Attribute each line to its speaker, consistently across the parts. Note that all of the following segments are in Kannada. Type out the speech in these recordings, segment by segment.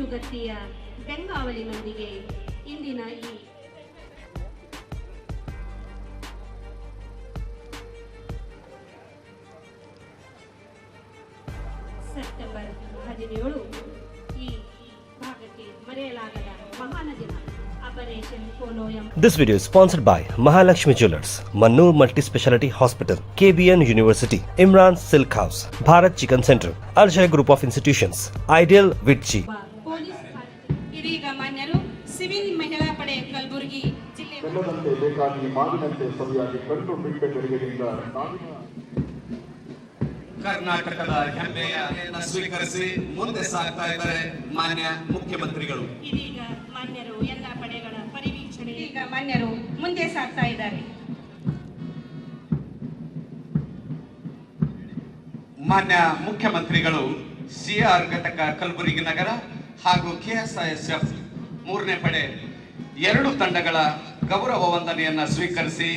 Speaker 1: ಅಚ್ಚುಗತ್ತಿಯ ಬೆಂಗಾವಲಿನೊಂದಿಗೆ ಇಂದಿನ ಈ ಸೆಪ್ಟೆಂಬರ್ 17 ಈ ಭಾಗಕ್ಕೆ ಮರೆಯಲಾಗದ ಮಹಾನ ದಿನ. Operation polo
Speaker 2: This video is sponsored by Mahalakshmi Jewelers, Mannur Multi-Speciality Hospital, KBN University, Imran Silk House, Bharat Chicken Center, Arjay Group of Institutions, Ideal Vitchi.
Speaker 1: Police ಇದೀಗ ಮಾನ್ಯರು ಸಿವಿಲ್ ಮಹಿಳಾ ಪಡೆ ಕಲಬುರಗಿ ಜಿಲ್ಲೆ
Speaker 3: ಬೆಲ್ಲದಂತೆ ಬೇಕಾಗಿ ಮಾವಿನಂತೆ ಸವಿಯಾಗಿ ಕಂಡು ಬಿಟ್ಟ ಬೆಳಗಿನಿಂದ
Speaker 4: ಕರ್ನಾಟಕದ ಹೆಮ್ಮೆಯನ್ನು ಸ್ವೀಕರಿಸಿ ಮುಂದೆ ಸಾಗ್ತಾ ಇದ್ದಾರೆ ಮಾನ್ಯ ಮುಖ್ಯಮಂತ್ರಿಗಳು.
Speaker 1: ಇದೀಗ ಮಾನ್ಯರು ಎಲ್ಲ ಪಡೆಗಳ ಪರಿವೀಕ್ಷಣೆ ಈಗ ಮಾನ್ಯರು ಮುಂದೆ ಸಾಗ್ತಾ ಇದ್ದಾರೆ.
Speaker 4: ಮಾನ್ಯ ಮುಖ್ಯಮಂತ್ರಿಗಳು ಸಿಆರ್ ಘಟಕ ಕಲಬುರಗಿ ನಗರ ಹಾಗೂ ಕೆಎಸ್ಐಎಸ್ಎಫ್ 3ನೇ ಪಡೆ 2 ತಂಡಗಳ ಗೌರವ ವಂದನೆಯನ್ನ ಸ್ವೀಕರಿಸಿ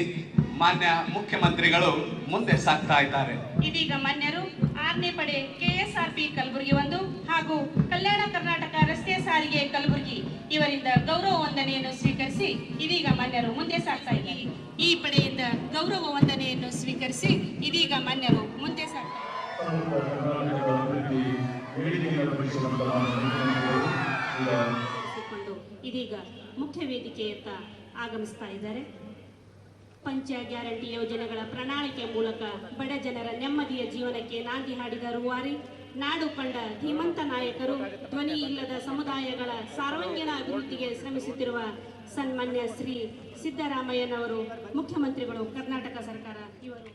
Speaker 4: ಮಾನ್ಯ ಮುಖ್ಯಮಂತ್ರಿಗಳು ಮುಂದೆ ಸಾಗ್ತಾ ಇದ್ದಾರೆ.
Speaker 1: ಇದೀಗ ಮಾನ್ಯರು 6ನೇ ಪಡೆ ಕೆಎಸ್ಆರ್ಪಿ ಕಲಬುರಗಿ 1 ಹಾಗೂ ಕಲ್ಯಾಣ ಕರ್ನಾಟಕ ರಸ್ತೆ ಸಾರಿಗೆ ಕಲಬುರಗಿ ಇವರಿಂದ ಗೌರವ ವಂದನೆಯನ್ನು ಸ್ವೀಕರಿಸಿ ಇದೀಗ ಮಾನ್ಯರು ಮುಂದೆ ಸಾಗ್ತಾ ಇದ್ದಾರೆ. ಈ ಪಡೆಯಿಂದ ಗೌರವ ವಂದನೆಯನ್ನು ಸ್ವೀಕರಿಸಿ ಇದೀಗ ಮಾನ್ಯರು ಮುಂದೆ ಸಾಗ್ತಾ ಇದೀಗ ಮುಖ್ಯ ವೇದಿಕೆಯತ್ತ ಆಗಮಿಸ್ತಾ ಇದ್ದಾರೆ. ಪಂಚ ಗ್ಯಾರಂಟಿ ಯೋಜನೆಗಳ ಪ್ರಣಾಳಿಕೆ ಮೂಲಕ ಬಡ ಜನರ ನೆಮ್ಮದಿಯ ಜೀವನಕ್ಕೆ ನಾಂದಿ ಹಾಡಿದ ರೂವಾರಿ, ನಾಡು ಕಂಡ ಧೀಮಂತ ನಾಯಕರು, ಧ್ವನಿ ಇಲ್ಲದ ಸಮುದಾಯಗಳ ಸರ್ವಾಂಗೀಣ ಅಭಿವೃದ್ಧಿಗೆ ಶ್ರಮಿಸುತ್ತಿರುವ ಸನ್ಮಾನ್ಯ ಶ್ರೀ ಸಿದ್ದರಾಮಯ್ಯನವರು ಮುಖ್ಯಮಂತ್ರಿಗಳು, ಕರ್ನಾಟಕ ಸರ್ಕಾರ ಇವರು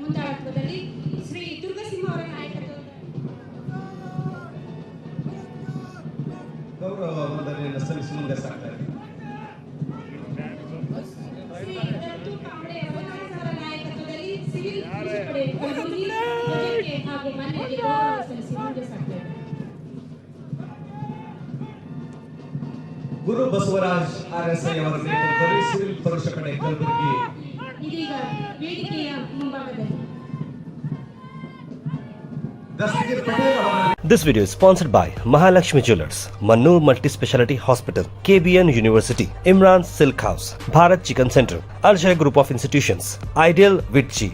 Speaker 1: ಮುಂದಾಳತ್ವದಲ್ಲಿ ಶ್ರೀ ದುರ್ಗಸಿಂಹ ಅವರ ನಾಯಕತ್ವದಲ್ಲಿ
Speaker 4: ಗೌರವ ವಂದನೆಯನ್ನು ಸಲ್ಲಿಸಿ ಮುಂದೆ ಸಾಗ್ತಾ ಇದ್ದಾರೆ. ಗುರು ಬಸವರಾಜ್ RSI ಅವರ ನೇತೃತ್ವದಲ್ಲಿ ಸಿವಿಲ್ ಪುರುಷ ಪಡೆ ಕಲಬುರಗಿ
Speaker 1: ಇದೀಗ ವೇದಿಕೆಯ ಮುಂಭಾಗದಲ್ಲಿ
Speaker 4: ದಸ್ತಗೀರ್ ಪಟೇಲ್ ಅವರ
Speaker 2: This video is sponsored by Mahalakshmi Jewelers, Mannur Multi-Speciality Hospital, KBN University, Imran Silk House, Bharat Chicken Center, Arjay Group of Institutions, Ideal Vitchi.